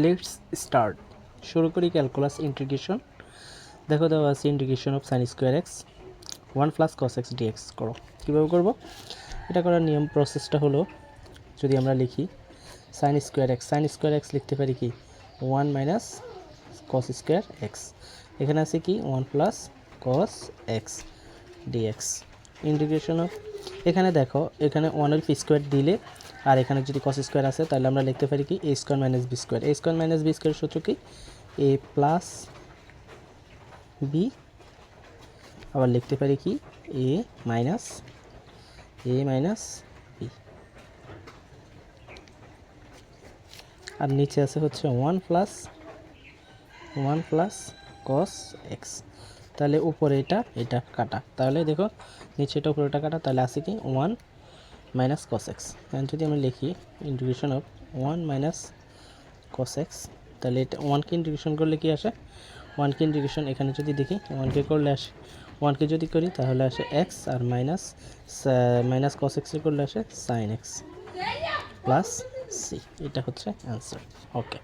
Let's start. শুরু করি calculus integration. দেখো দেওয়া আছে integration of sine square x 1 plus cos x dx করো। কীভাবে করবো এটা করার নিয়ম প্রসেসটা হলো, যদি আমরা লিখি সাইন স্কোয়ার এক্স লিখতে পারি কি 1 মাইনাস কস স্কোয়ার এক্স। এখানে আছে কি 1 plus cos x dx integration of, এখানে দেখো এখানে 1 পি স্কোয়ার দিলে আর এখানে যদি কস স্কোয়ার আছে তাহলে আমরা লিখতে পারি কি এ স্কোয়ার মাইনাস বি স্কোয়ার। এ স্কোয়ার মাইনাস বি স্কোয়ার সূত্র কি এ প্লাস বি, আবার লিখতে পারি কি এ মাইনাস বি, আর নিচে আছে হচ্ছে 1 প্লাস কস এক্স। তাহলে উপরে এটা কাটা, তাহলে দেখো নিচে এটা উপরে এটা কাটা, তাহলে আছে কি 1 মাইনাস কস এক্স। যদি আমরা লিখি integration of 1 minus cos x, তাহলে এটা 1কে ইন্টিগ্রেশন করলে কি আসে 1কে ইন্টিগ্রেশন এখানে যদি দেখি 1কে করলে আসে 1কে যদি করি তাহলে আসে এক্স, আর মাইনাস কস এক্সে করলে আসে সাইন এক্স প্লাস সি। এটা হচ্ছে অ্যান্সার। ওকে।